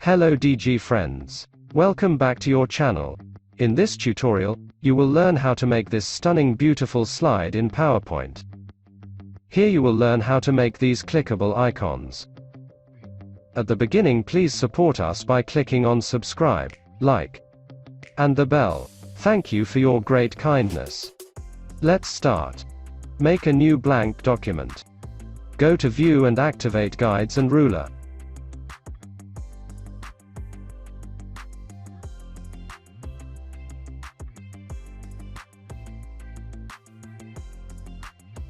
Hello DG friends. Welcome back to your channel. In this tutorial, you will learn how to make this stunning beautiful slide in PowerPoint. Here you will learn how to make these clickable icons. At the beginning, please support us by clicking on subscribe, like, and the bell. Thank you for your great kindness. Let's start. Make a new blank document. Go to View and activate Guides and Ruler.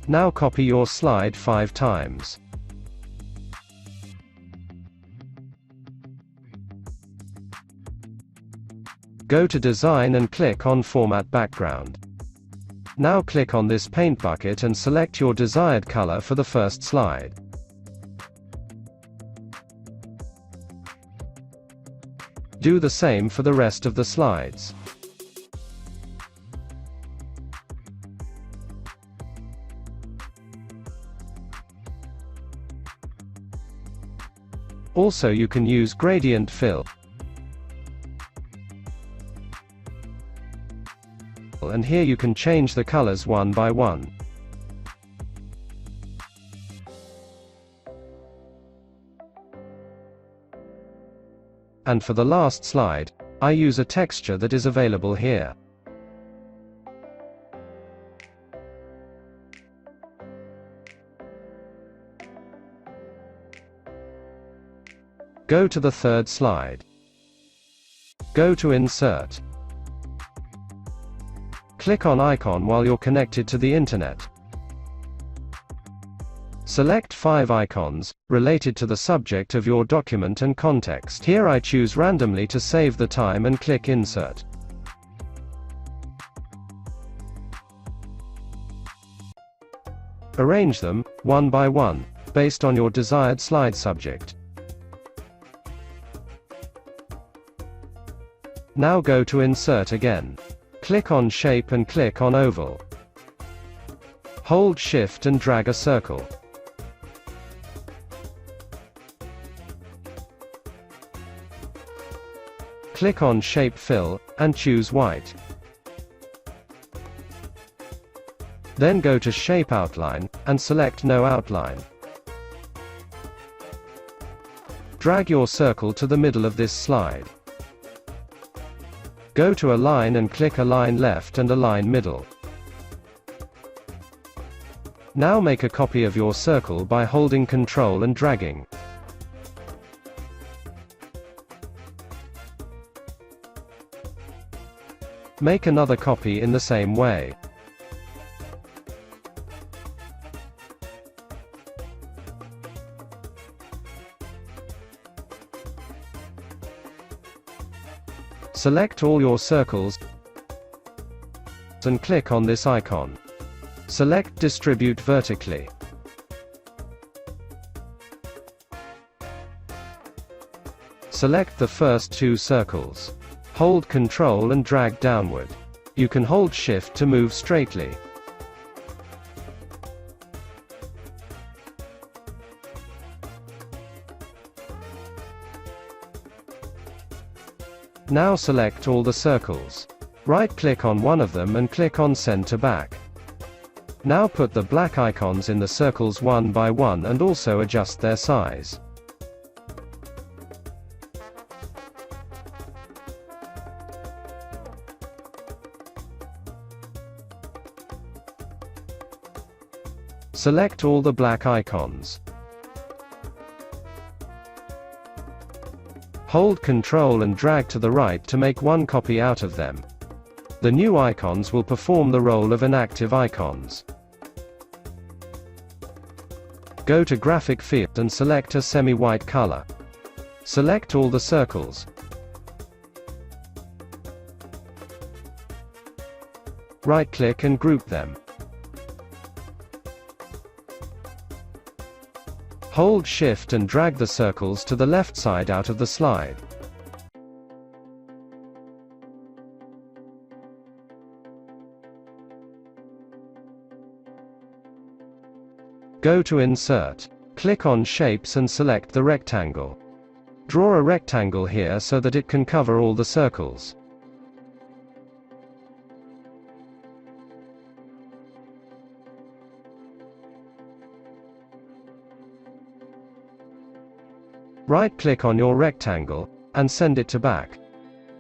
Now copy your slide 5 times. Go to Design and click on Format Background. Now click on this paint bucket and select your desired color for the first slide. Do the same for the rest of the slides. Also, you can use gradient fill, and here you can change the colors one by one. And for the last slide, I use a texture that is available here. Go to the third slide. Go to Insert. Click on Icon while you're connected to the internet. Select 5 icons, related to the subject of your document and context. Here I choose randomly to save the time and click Insert. Arrange them, one by one, based on your desired slide subject. Now go to Insert again. Click on Shape and click on Oval. Hold Shift and drag a circle. Click on Shape Fill, and choose White. Then go to Shape Outline, and select No Outline. Drag your circle to the middle of this slide. Go to Align and click Align Left and Align Middle. Now make a copy of your circle by holding Ctrl and dragging. Make another copy in the same way. Select all your circles and click on this icon. Select Distribute Vertically. Select the first 2 circles. Hold Ctrl and drag downward. You can hold Shift to move straightly. Now select all the circles. Right-click on one of them and click on Send to Back. Now put the black icons in the circles one by one and also adjust their size. Select all the black icons. Hold Ctrl and drag to the right to make one copy out of them. The new icons will perform the role of inactive icons. Go to Graphic Field and select a semi-white color. Select all the circles. Right-click and group them. Hold Shift and drag the circles to the left side out of the slide. Go to Insert. Click on Shapes and select the rectangle. Draw a rectangle here so that it can cover all the circles. Right-click on your rectangle, and send it to back.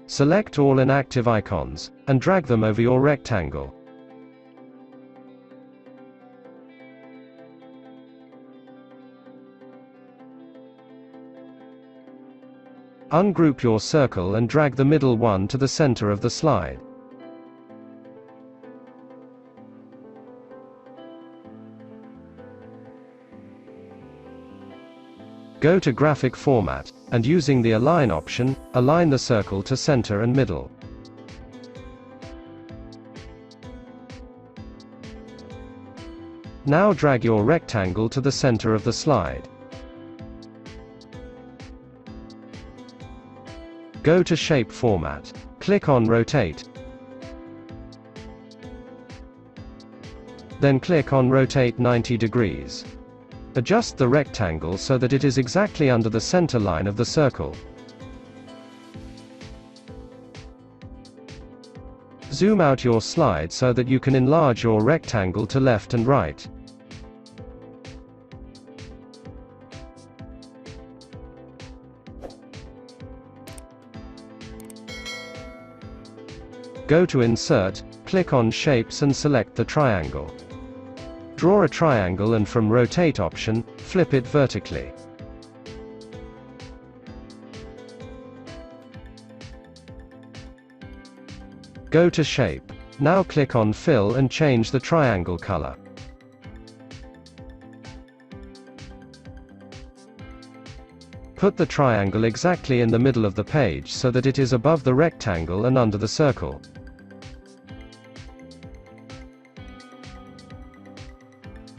Select all inactive icons, and drag them over your rectangle. Ungroup your circle and drag the middle one to the center of the slide. Go to Graphic Format, and using the Align option, align the circle to center and middle. Now drag your rectangle to the center of the slide. Go to Shape Format. Click on Rotate. Then click on Rotate 90 degrees. Adjust the rectangle so that it is exactly under the center line of the circle. Zoom out your slide so that you can enlarge your rectangle to left and right. Go to Insert, click on Shapes and select the triangle. Draw a triangle and from Rotate option, flip it vertically. Go to Shape. Now click on Fill and change the triangle color. Put the triangle exactly in the middle of the page so that it is above the rectangle and under the circle.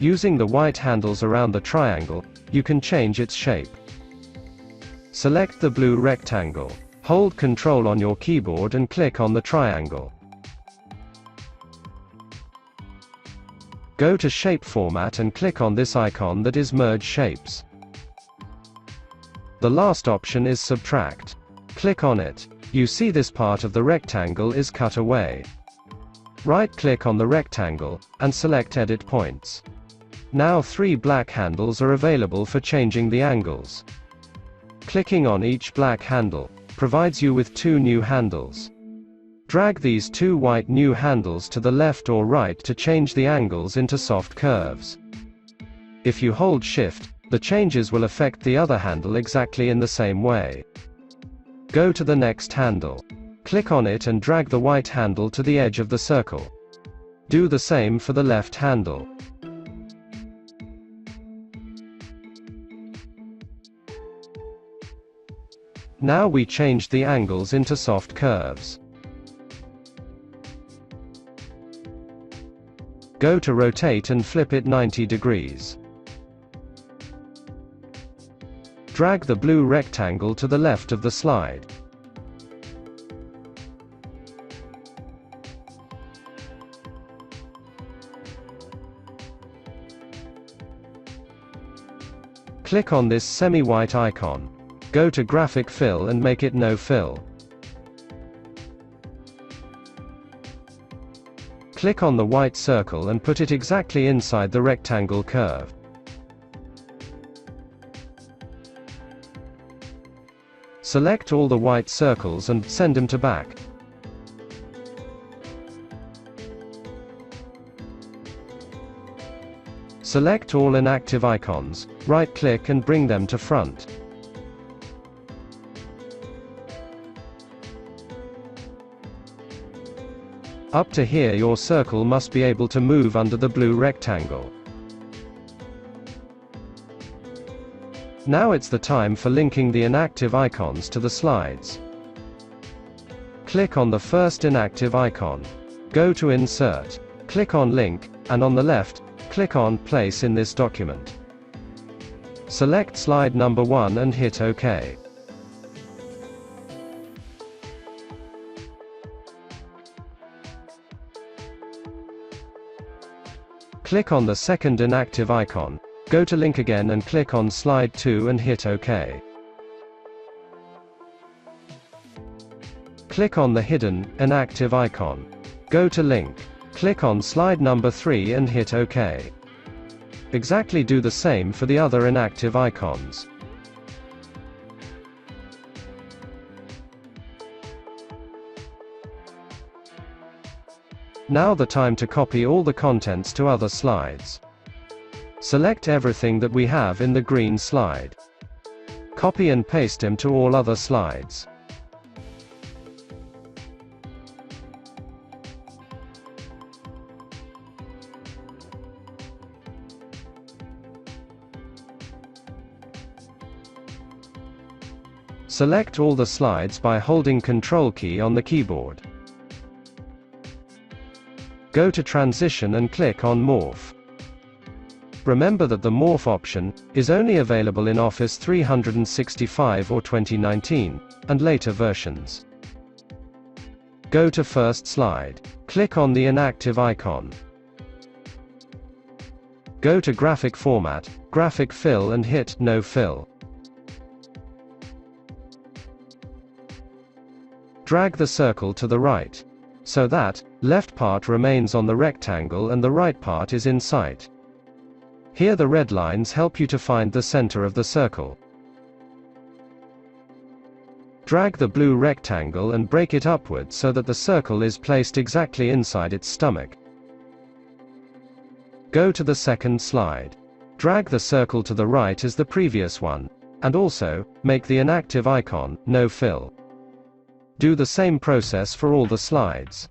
Using the white handles around the triangle, you can change its shape. Select the blue rectangle. Hold Ctrl on your keyboard and click on the triangle. Go to Shape Format and click on this icon that is Merge Shapes. The last option is Subtract. Click on it. You see this part of the rectangle is cut away. Right-click on the rectangle, and select Edit Points. Now 3 black handles are available for changing the angles. Clicking on each black handle provides you with 2 new handles. Drag these 2 white new handles to the left or right to change the angles into soft curves. If you hold Shift, the changes will affect the other handle exactly in the same way. Go to the next handle. Click on it and drag the white handle to the edge of the circle. Do the same for the left handle. Now we changed the angles into soft curves. Go to Rotate and flip it 90 degrees. Drag the blue rectangle to the left of the slide. Click on this semi-white icon. Go to Graphic Fill and make it No Fill. Click on this semi-white icon. Go to Graphic Fill and make it No Fill. Click on the white circle and put it exactly inside the rectangle curve. Select all the white circles and send them to back. Select all inactive icons, right-click and bring them to front. Up to here your circle must be able to move under the blue rectangle. Now it's the time for linking the inactive icons to the slides. Click on the first inactive icon. Go to Insert. Click on Link, and on the left, click on Place in this document. Select slide number 1 and hit OK. Click on the second inactive icon, go to Link again and click on Slide 2 and hit OK. click on the hidden, inactive icon. Go to link. Click on slide number 3 and hit OK. Exactly do the same for the other inactive icons. Now the time to copy all the contents to other slides. Select everything that we have in the green slide. Copy and paste them to all other slides. Select all the slides by holding Ctrl key on the keyboard. Go to Transition and click on Morph. Remember that the Morph option is only available in Office 365 or 2019, and later versions. Go to First Slide. Click on the inactive icon. Go to Graphic Format, Graphic Fill and hit No Fill. Drag the circle to the right, so that left part remains on the rectangle and the right part is in sight. Here the red lines help you to find the center of the circle. Drag the blue rectangle and break it upwards so that the circle is placed exactly inside its stomach. Go to the second slide. Drag the circle to the right as the previous one, and also make the inactive icon No Fill. Do the same process for all the slides.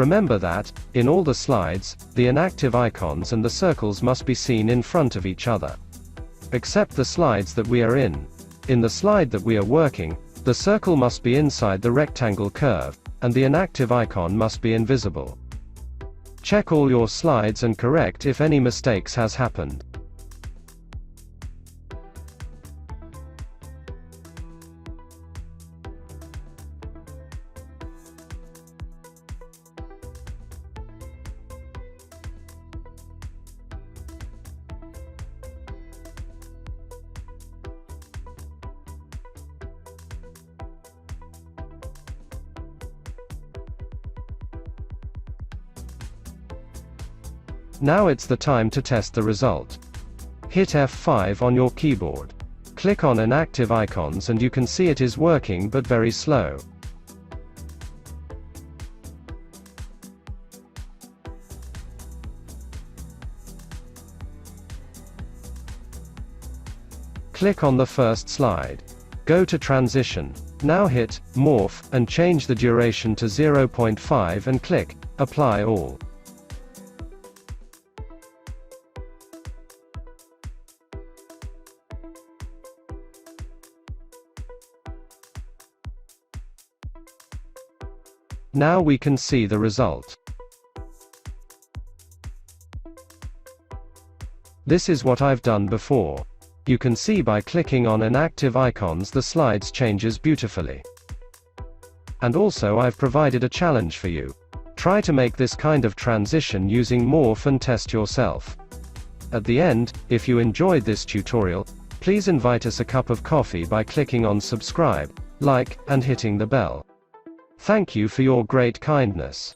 Remember that, in all the slides, the inactive icons and the circles must be seen in front of each other. Except the slides that we are in. In the slide that we are working, the circle must be inside the rectangle curve, and the inactive icon must be invisible. Check all your slides and correct if any mistakes has happened. Now it's the time to test the result. Hit F5 on your keyboard. Click on inactive icons and you can see it is working but very slow. Click on the first slide. Go to Transition. Now hit Morph and change the duration to 0.5 and click Apply All. Now we can see the result. This is what I've done before. You can see by clicking on inactive icons the slides changes beautifully. And also I've provided a challenge for you. Try to make this kind of transition using Morph and test yourself. At the end, if you enjoyed this tutorial, please invite us a cup of coffee by clicking on subscribe, like, and hitting the bell. Thank you for your great kindness.